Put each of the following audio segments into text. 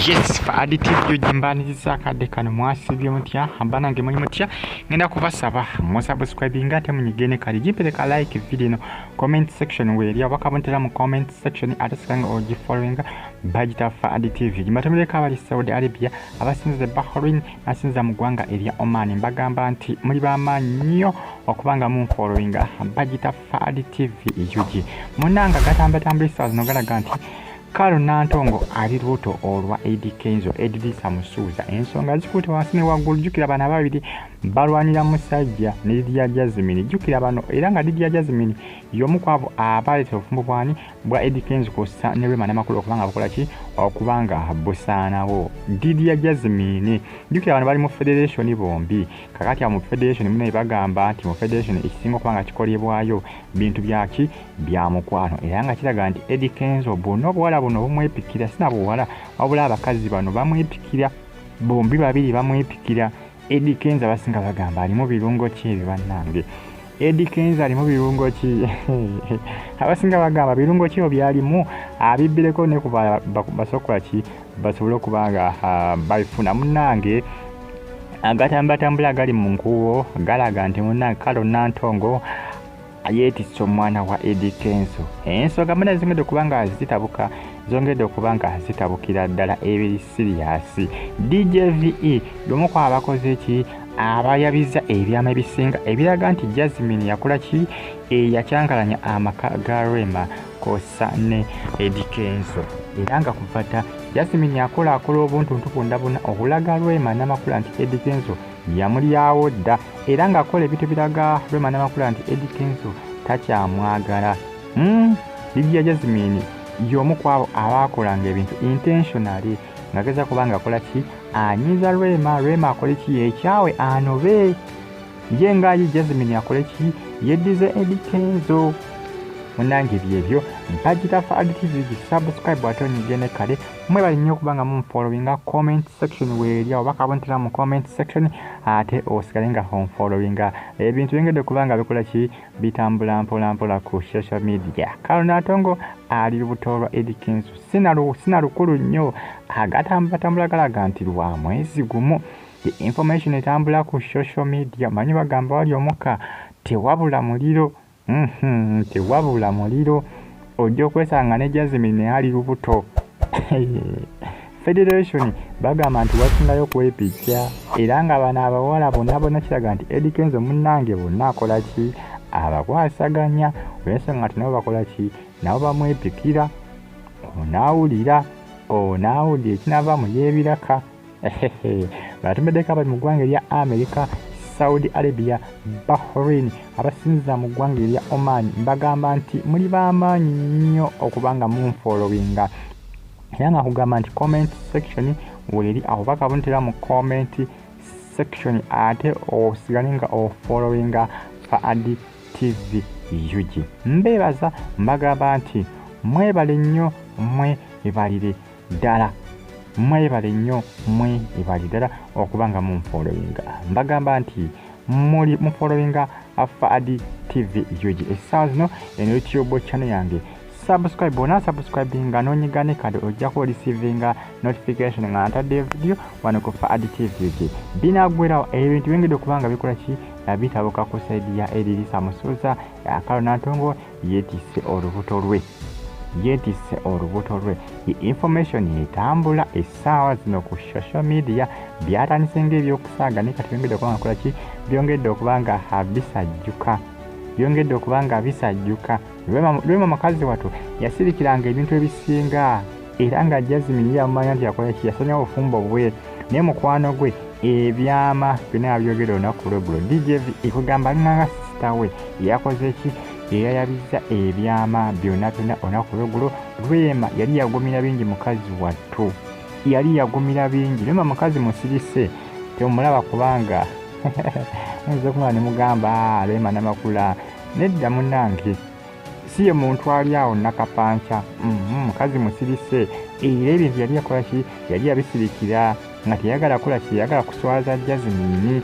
Yes, for additive jimbaniriza akadde kano mwasibye mutya ambana nge muli mutya ngenda kubasaba musubscribinga ate munyigene kali jipeleka like video no comment section weri abakabontera mu comment section ate sikanga oji following budget for additive jimatemeleka abali Saudi Arabia abasinze Bahrain asinza mu gwanga eria Oman mbagamba nti muli bamanyo okubanga mu following budget for additive yuji munanga gatambulisa zino galaga nti Kalo Nantongo ali Lubuuto olwa Eddy Kenzo Eddy samusuuza ensonga zikutte wansi ne waggulu jjukira bana babiri balwanira musajja ne Lydia Jasmine jjukira bano era nga Lydia Jasmine y'omu kwabo abaleeta obufumbo bwani bwa Eddy Kenzo kosa ne Rema n'amakulu okubanga bakola ki okubanga busaanawo Lydia Jasmine jjukira bano bali mu federation bombi kakati mu federation mune bagamba nti mu federation ekisinga okubanga kikolebwayo bintu byaki bya mukwano era nga kiraga nti Eddy Kenzo bono bwala buno bumwepikira sina buwala wabula abakazi bano bamwepikira bombi babiri bamwepikira Eddy Kenzo abasinga bagamba ali mu birungo ki bannange Eddy Kenzo ali mu birungo ki abasinga bagamba birungo ki byalimu abibbireko ne kuba basokola ki basobola kubanga bayifuna munnange agatambula gali mu nkuwo galaga nti munnange Kalo Nantongo ayetisse omwana wa Eddy Kenzo ensonga muna zingedde kubanga zitabuka zongedde okubanga zitabukira ddala ebiri serious DJVE y'omu ku abakoze eki abayabiza ebyama ebisinga ebiraga nti Jasmine yakola ki yakyankalanya amaka ga Rema kosa ne Eddy Kenzo era nga kuvata Jasmine yakola obuntu ntupundabuna okulaga Rema n'amakula nti Eddy Kenzo yamulyawo dda era nga akola ebintu biraga Rema n'amakula nti Eddy Kenzo takyamwagala Lydia Jasmine y'omu kwabo abakolanga ebintu intentionally ngageza kubanga akola ki anyiza Rema akole ki ekyawe anobe ye ngayi Jasmine akole ki yeddize Eddy Kenzo munange byebyo budget for additive subscribe atonyigene kale mwebali nnyo kubanga mu following comment section weri abakabontera mu comment section ate osikalenga home following ebintu bingedde kubanga bikola ki bitambula mpola ku social media Kalo Nantongo ali Lubuuto olwa Eddy Kenzo sina lukulu nnyo agatambula galaga nti lwa mwezi gumu information etambula ku social media manyi bagamba wali omuka tewabula muliro tewabula muliro ojja okwesanga ne Jasmine ali Lubuuto federation bagamba nti wasingayo kwepikya era nga bana abawala bonna kiraga nti Eddy Kenzo munnange bonna akola ki abakwasaganya olw'ensonga nti nabo bakola ki nabo bamwepikira onaawulira ekinava mu y'ebiraka batumeddeko abali mu ggwanga erya America Saudi Arabia Bahrain abasinza mu ggwanga erya Oman mbagamba nti muli bamaanyi nnyo okubanga mu followinga era nga kugamba nti comment section weri aho bakabontera mu comment section ate osigalenga followinga for additive yuji mbebaza mbagamba nti mwebale nnyo mwebalire ddala okubanga mu followinga mbagamba nti muli mu followinga for additive yuji essaawa zino eno YouTube channel yange subscribe bona subscribinga nonyigane kade ojja ku receiving notification nga ntadde video wano ku for additive yuji binagwerawo ebintu bingedde okubanga bikola ki bitabuka ku side ya Eddy samusuuza Kalo Nantongo yetisse olubuto lwe information etambula essaawa zino ku social media byatandise ng'ebyokusaaga naye kati byongedde okubanga kola ki byongedde okubanga bisajjuka Rema mukazi wattu yasirikiranga ebintu ebisinga era nga Jasmine yamanya nti yakola ki yasonyawo obufumbo bwe naye mukwano gwe ebyama byonna yabyogera olunaku lweggulo DJV ekugamba nganga sisita we yakoze ki yayabiza ebyama byonna olunaku lweggulo Rema yali yagumira bingi mukazi wattu Rema mukazi musirise temulaba kubanga nze kumala ne mugamba Rema n'amakula nedda munnange si ye muntu ali awo nakapanca mukazi musirise era ebintu yali yakola ki yali yabisirikira nga teyagala kola ki yagala kuswaza Jasmine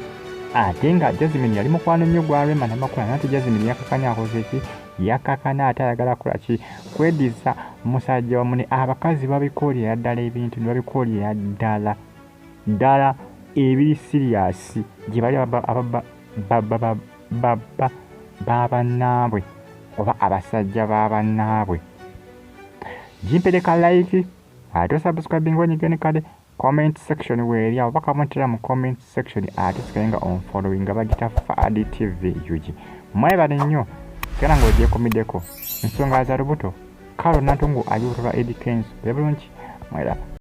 ate nga Jasmine yali mukwano nnyo gwa Rema n'amakula nati Jasmine yakakanya akoze ki yakakana ate ayagala kulaki kwediza musajja wamune. Abakazi babikoolera ddala ebintu babikoolera ddala ebiri siriyasi gye bali babannaabwe oba abasajja babannaabwe. Gimpeleka like ate subscribing onyigene kale comment section weeri awo bakamuntera mu comment section ate sikalenga on following bagita Fadi TV yugi mwebale nnyo era ng'ogyekomiddeko ensonga za Lubuuto kalo Nantongo ayuululwa Eddy Kenzo bye bulungi mwera.